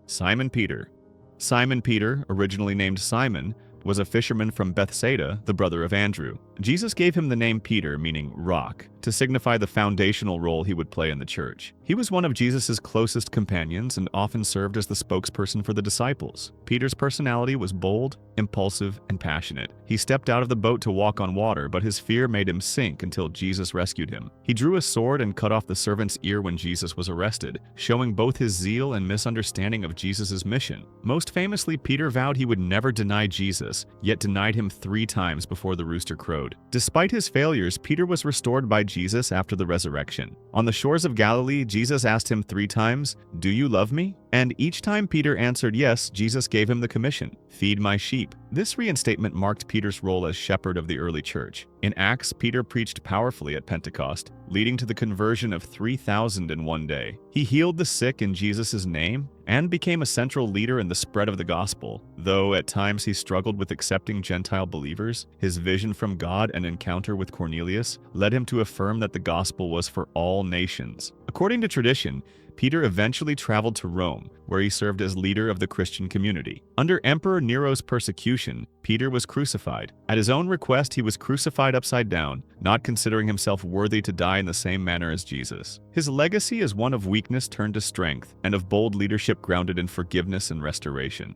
Simon Peter. Simon Peter, originally named Simon, was a fisherman from Bethsaida, the brother of Andrew. Jesus gave him the name Peter, meaning rock, to signify the foundational role he would play in the church. He was one of Jesus' closest companions and often served as the spokesperson for the disciples. Peter's personality was bold, impulsive, and passionate. He stepped out of the boat to walk on water, but his fear made him sink until Jesus rescued him. He drew a sword and cut off the servant's ear when Jesus was arrested, showing both his zeal and misunderstanding of Jesus' mission. Most famously, Peter vowed he would never deny Jesus, yet denied him 3 times before the rooster crowed. Despite his failures, Peter was restored by Jesus after the resurrection. On the shores of Galilee, Jesus asked him 3 times, "Do you love me?" And each time Peter answered yes, Jesus gave him the commission, "Feed my sheep." This reinstatement marked Peter's role as shepherd of the early church. In Acts, Peter preached powerfully at Pentecost, leading to the conversion of 3,000 in one day. He healed the sick in Jesus' name and became a central leader in the spread of the gospel. Though at times he struggled with accepting Gentile believers, his vision from God and encounter with Cornelius led him to affirm that the gospel was for all nations. According to tradition, Peter eventually traveled to Rome, where he served as leader of the Christian community. Under Emperor Nero's persecution, Peter was crucified. At his own request, he was crucified upside down, not considering himself worthy to die in the same manner as Jesus. His legacy is one of weakness turned to strength, and of bold leadership grounded in forgiveness and restoration.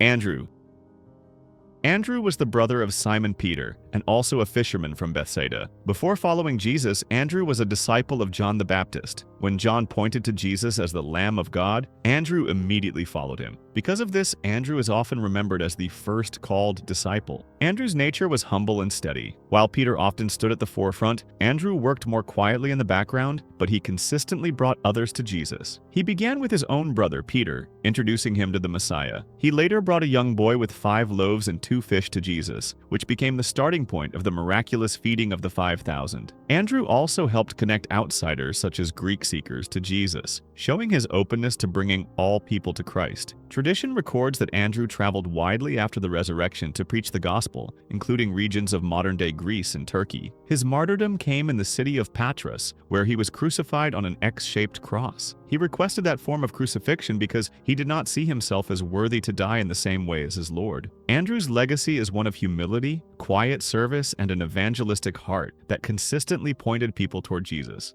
Andrew. Andrew was the brother of Simon Peter, and also a fisherman from Bethsaida. Before following Jesus, Andrew was a disciple of John the Baptist. When John pointed to Jesus as the Lamb of God, Andrew immediately followed him. Because of this, Andrew is often remembered as the first called disciple. Andrew's nature was humble and steady. While Peter often stood at the forefront, Andrew worked more quietly in the background, but he consistently brought others to Jesus. He began with his own brother, Peter, introducing him to the Messiah. He later brought a young boy with 5 loaves and 2 fish to Jesus, which became the starting point of the miraculous feeding of the 5,000. Andrew also helped connect outsiders such as Greek seekers to Jesus, showing his openness to bringing all people to Christ. Tradition records that Andrew traveled widely after the resurrection to preach the gospel, including regions of modern-day Greece and Turkey. His martyrdom came in the city of Patras, where he was crucified on an X-shaped cross. He requested that form of crucifixion because he did not see himself as worthy to die in the same way as his Lord. Andrew's legacy is one of humility, quiet service, and an evangelistic heart that consistently pointed people toward Jesus.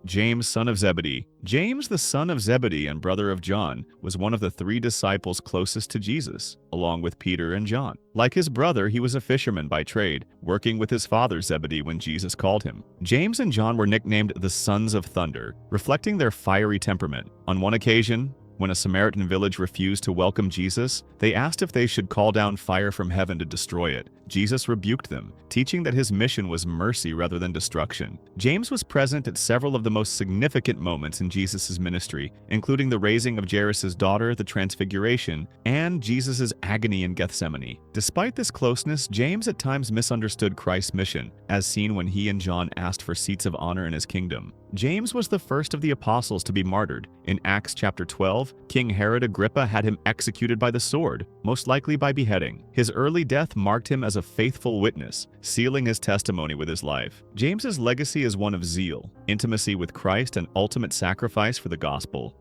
James, son of Zebedee. James, the son of Zebedee and brother of John, was one of the 3 disciples closest to Jesus, along with Peter and John. Like his brother, he was a fisherman by trade, working with his father Zebedee when Jesus called him. James and John were nicknamed the Sons of Thunder, reflecting their fiery temperament. On one occasion, when a Samaritan village refused to welcome Jesus, they asked if they should call down fire from heaven to destroy it. Jesus rebuked them, teaching that his mission was mercy rather than destruction. James was present at several of the most significant moments in Jesus' ministry, including the raising of Jairus' daughter, the Transfiguration, and Jesus' agony in Gethsemane. Despite this closeness, James at times misunderstood Christ's mission, as seen when he and John asked for seats of honor in his kingdom. James was the first of the apostles to be martyred. In Acts chapter 12, King Herod Agrippa had him executed by the sword, most likely by beheading. His early death marked him as a faithful witness, sealing his testimony with his life. James's legacy is one of zeal, intimacy with Christ, and ultimate sacrifice for the gospel.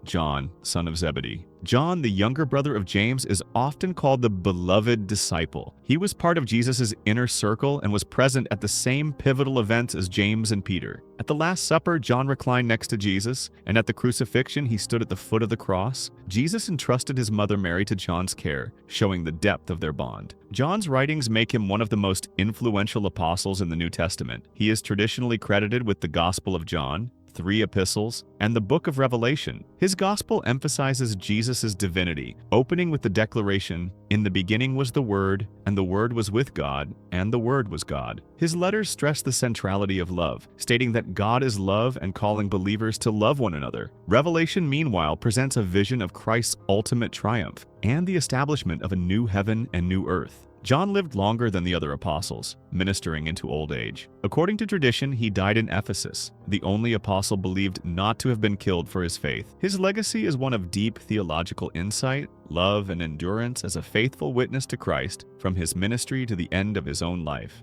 John, son of Zebedee. John, the younger brother of James, is often called the beloved disciple. He was part of Jesus' inner circle and was present at the same pivotal events as James and Peter. At the Last Supper, John reclined next to Jesus, and at the crucifixion, he stood at the foot of the cross. Jesus entrusted his mother Mary to John's care, showing the depth of their bond. John's writings make him one of the most influential apostles in the New Testament. He is traditionally credited with the Gospel of John, 3 epistles, and the book of Revelation. His gospel emphasizes Jesus' divinity, opening with the declaration, "In the beginning was the Word, and the Word was with God, and the Word was God." His letters stress the centrality of love, stating that God is love and calling believers to love one another. Revelation, meanwhile, presents a vision of Christ's ultimate triumph and the establishment of a new heaven and new earth. John lived longer than the other apostles, ministering into old age. According to tradition, he died in Ephesus, the only apostle believed not to have been killed for his faith. His legacy is one of deep theological insight, love, and endurance as a faithful witness to Christ from his ministry to the end of his own life.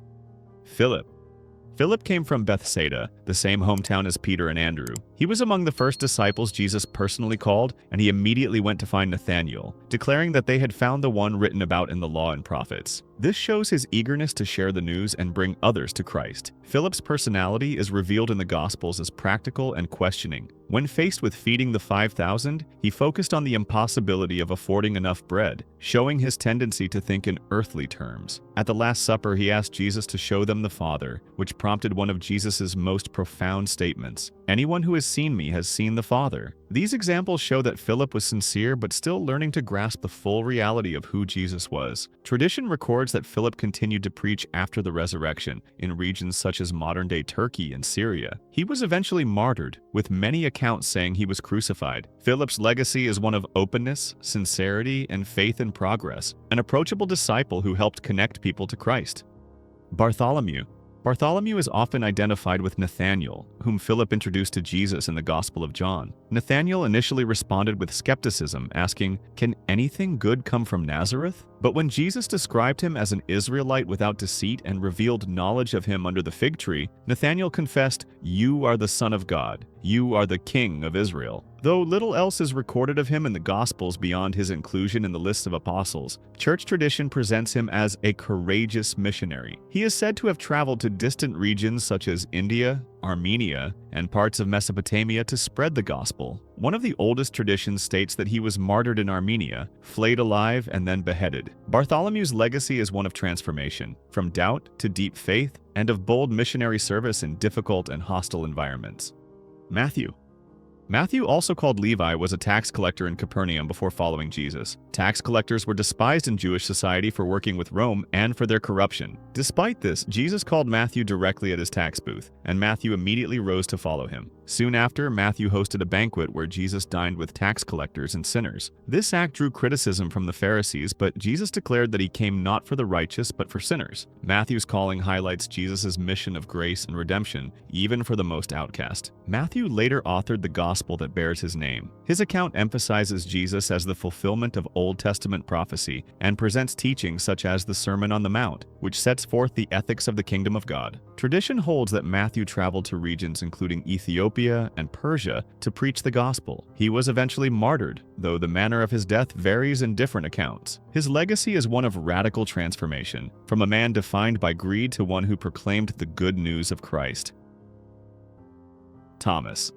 Philip. Philip came from Bethsaida, the same hometown as Peter and Andrew. He was among the first disciples Jesus personally called, and he immediately went to find Nathanael, declaring that they had found the one written about in the law and prophets. This shows his eagerness to share the news and bring others to Christ. Philip's personality is revealed in the Gospels as practical and questioning. When faced with feeding the 5,000, he focused on the impossibility of affording enough bread, showing his tendency to think in earthly terms. At the Last Supper, he asked Jesus to show them the Father, which prompted one of Jesus' most profound statements: "Anyone who has seen me has seen the Father." These examples show that Philip was sincere but still learning to grasp the full reality of who Jesus was. Tradition records that Philip continued to preach after the resurrection in regions such as modern-day Turkey and Syria. He was eventually martyred, with many accounts saying he was crucified. Philip's legacy is one of openness, sincerity, and faith in progress, an approachable disciple who helped connect people to Christ. Bartholomew. Bartholomew is often identified with Nathanael, whom Philip introduced to Jesus in the Gospel of John. Nathanael initially responded with skepticism, asking, "Can anything good come from Nazareth?" But when Jesus described him as an Israelite without deceit and revealed knowledge of him under the fig tree, Nathanael confessed, "You are the Son of God. You are the King of Israel." Though little else is recorded of him in the Gospels beyond his inclusion in the list of apostles, church tradition presents him as a courageous missionary. He is said to have traveled to distant regions such as India, Armenia, and parts of Mesopotamia to spread the gospel. One of the oldest traditions states that he was martyred in Armenia, flayed alive, and then beheaded. Bartholomew's legacy is one of transformation, from doubt to deep faith, and of bold missionary service in difficult and hostile environments. Matthew. Matthew, also called Levi, was a tax collector in Capernaum before following Jesus. Tax collectors were despised in Jewish society for working with Rome and for their corruption. Despite this, Jesus called Matthew directly at his tax booth, and Matthew immediately rose to follow him. Soon after, Matthew hosted a banquet where Jesus dined with tax collectors and sinners. This act drew criticism from the Pharisees, but Jesus declared that he came not for the righteous but for sinners. Matthew's calling highlights Jesus' mission of grace and redemption, even for the most outcast. Matthew later authored the gospel that bears his name. His account emphasizes Jesus as the fulfillment of Old Testament prophecy and presents teachings such as the Sermon on the Mount, which sets forth the ethics of the kingdom of God. Tradition holds that Matthew traveled to regions including Ethiopia and Persia to preach the gospel. He was eventually martyred, though the manner of his death varies in different accounts. His legacy is one of radical transformation, from a man defined by greed to one who proclaimed the good news of Christ. Thomas.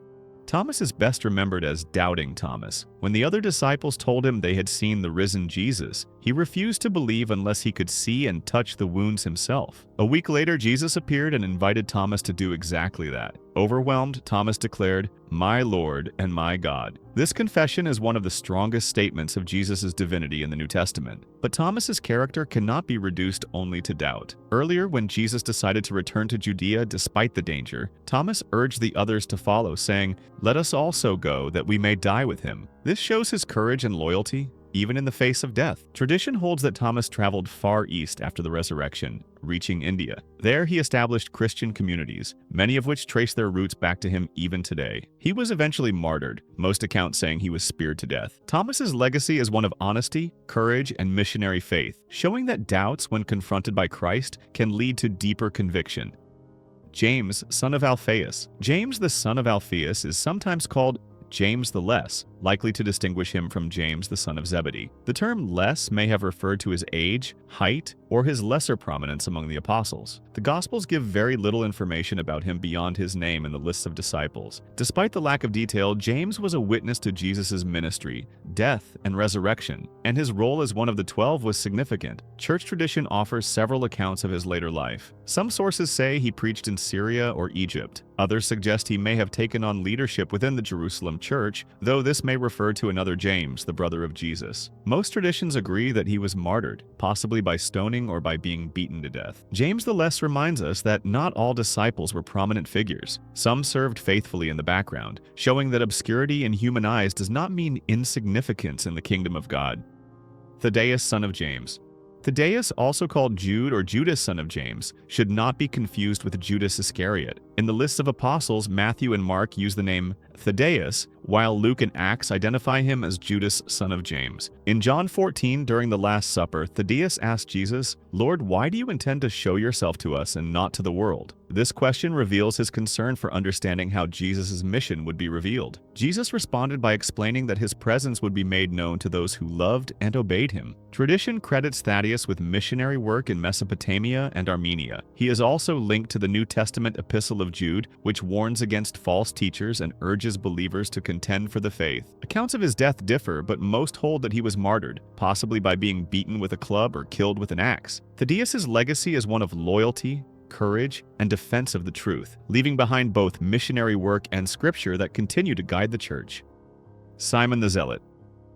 Thomas is best remembered as Doubting Thomas. When the other disciples told him they had seen the risen Jesus, he refused to believe unless he could see and touch the wounds himself. A week later, Jesus appeared and invited Thomas to do exactly that. Overwhelmed, Thomas declared, "My Lord and my God." This confession is one of the strongest statements of Jesus' divinity in the New Testament. But Thomas's character cannot be reduced only to doubt. Earlier, when Jesus decided to return to Judea despite the danger, Thomas urged the others to follow, saying, "Let us also go, that we may die with him." This shows his courage and loyalty, even in the face of death. Tradition holds that Thomas traveled far east after the resurrection, reaching India. There he established Christian communities, many of which trace their roots back to him even today. He was eventually martyred, most accounts saying he was speared to death. Thomas's legacy is one of honesty, courage, and missionary faith, showing that doubts, when confronted by Christ, can lead to deeper conviction. James, son of Alphaeus. James, the son of Alphaeus, is sometimes called James the Less, likely to distinguish him from James the son of Zebedee. The term less may have referred to his age, height, or his lesser prominence among the apostles. The Gospels give very little information about him beyond his name in the lists of disciples. Despite the lack of detail, James was a witness to Jesus' ministry, death, and resurrection, and his role as one of the 12 was significant. Church tradition offers several accounts of his later life. Some sources say he preached in Syria or Egypt. Others suggest he may have taken on leadership within the Jerusalem church, though this may refer to another James, the brother of Jesus. Most traditions agree that he was martyred, possibly by stoning or by being beaten to death. James the Less reminds us that not all disciples were prominent figures. Some served faithfully in the background, showing that obscurity in human eyes does not mean insignificance in the kingdom of God. Thaddeus, son of James. Thaddeus, also called Jude or Judas, son of James, should not be confused with Judas Iscariot. In the lists of apostles, Matthew and Mark use the name Thaddeus, while Luke and Acts identify him as Judas, son of James. In John 14, during the Last Supper, Thaddeus asked Jesus, "Lord, why do you intend to show yourself to us and not to the world?" This question reveals his concern for understanding how Jesus' mission would be revealed. Jesus responded by explaining that his presence would be made known to those who loved and obeyed him. Tradition credits Thaddeus with missionary work in Mesopotamia and Armenia. He is also linked to the New Testament Epistle of Jude, which warns against false teachers and urges believers to contend for the faith. Accounts of his death differ, but most hold that he was martyred, possibly by being beaten with a club or killed with an axe. Thaddeus' legacy is one of loyalty, courage, and defense of the truth, leaving behind both missionary work and scripture that continue to guide the church. Simon the Zealot.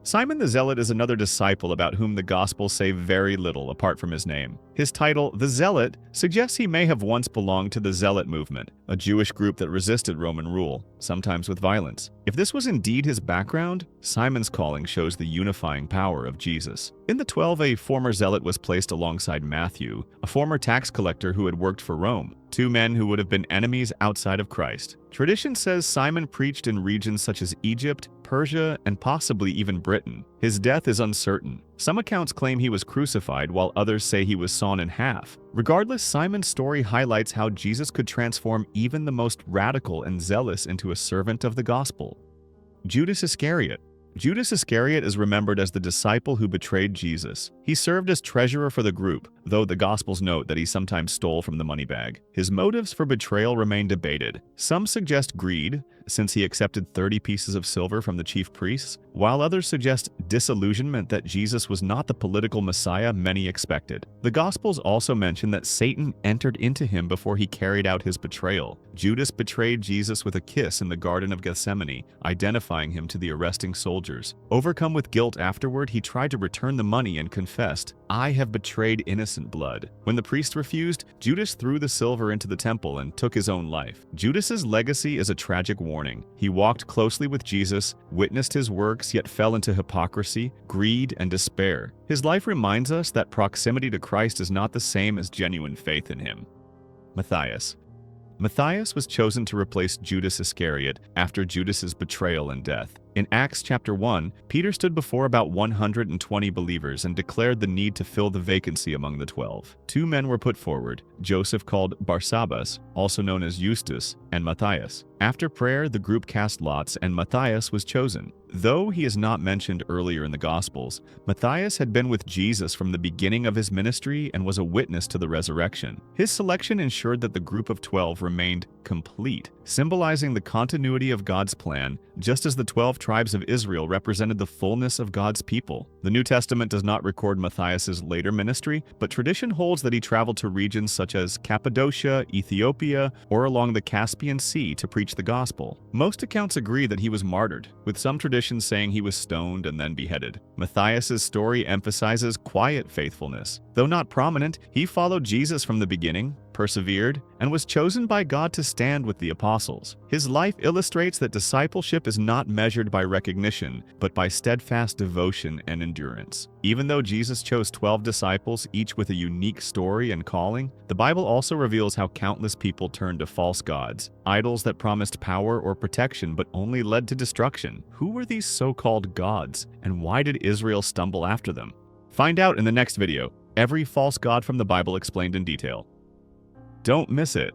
Simon the Zealot is another disciple about whom the Gospels say very little apart from his name. His title, the Zealot, suggests he may have once belonged to the Zealot movement, a Jewish group that resisted Roman rule, sometimes with violence. If this was indeed his background, Simon's calling shows the unifying power of Jesus. In the 12, a former zealot was placed alongside Matthew, a former tax collector who had worked for Rome, two men who would have been enemies outside of Christ. Tradition says Simon preached in regions such as Egypt, Persia, and possibly even Britain. His death is uncertain. Some accounts claim he was crucified, while others say he was sawn in half. Regardless, Simon's story highlights how Jesus could transform even the most radical and zealous into a servant of the gospel. Judas Iscariot. Judas Iscariot is remembered as the disciple who betrayed Jesus. He served as treasurer for the group, though the Gospels note that he sometimes stole from the money bag. His motives for betrayal remain debated. Some suggest greed, since he accepted 30 pieces of silver from the chief priests, while others suggest disillusionment that Jesus was not the political Messiah many expected. The Gospels also mention that Satan entered into him before he carried out his betrayal. Judas betrayed Jesus with a kiss in the Garden of Gethsemane, identifying him to the arresting soldiers. Overcome with guilt afterward, he tried to return the money and confessed, "I have betrayed innocent blood." When the priest refused, Judas threw the silver into the temple and took his own life. Judas's legacy is a tragic warning. He walked closely with Jesus, witnessed his works, yet fell into hypocrisy, greed, and despair. His life reminds us that proximity to Christ is not the same as genuine faith in him. Matthias. Matthias was chosen to replace Judas Iscariot after Judas's betrayal and death. In Acts chapter 1, Peter stood before about 120 believers and declared the need to fill the vacancy among the 12. Two men were put forward, Joseph called Barsabbas, also known as Eustace, and Matthias. After prayer, the group cast lots and Matthias was chosen. Though he is not mentioned earlier in the Gospels, Matthias had been with Jesus from the beginning of his ministry and was a witness to the resurrection. His selection ensured that the group of 12 remained complete, symbolizing the continuity of God's plan, just as the 12 tribes of Israel represented the fullness of God's people. The New Testament does not record Matthias's later ministry, but tradition holds that he traveled to regions such as Cappadocia, Ethiopia, or along the Caspian Sea to preach the gospel. Most accounts agree that he was martyred, with some traditions saying he was stoned and then beheaded. Matthias's story emphasizes quiet faithfulness. Though not prominent, he followed Jesus from the beginning, persevered, and was chosen by God to stand with the apostles. His life illustrates that discipleship is not measured by recognition, but by steadfast devotion and endurance. Even though Jesus chose 12 disciples, each with a unique story and calling, the Bible also reveals how countless people turned to false gods, idols that promised power or protection but only led to destruction. Who were these so-called gods, and why did Israel stumble after them? Find out in the next video. Every false god from the Bible explained in detail. Don't miss it.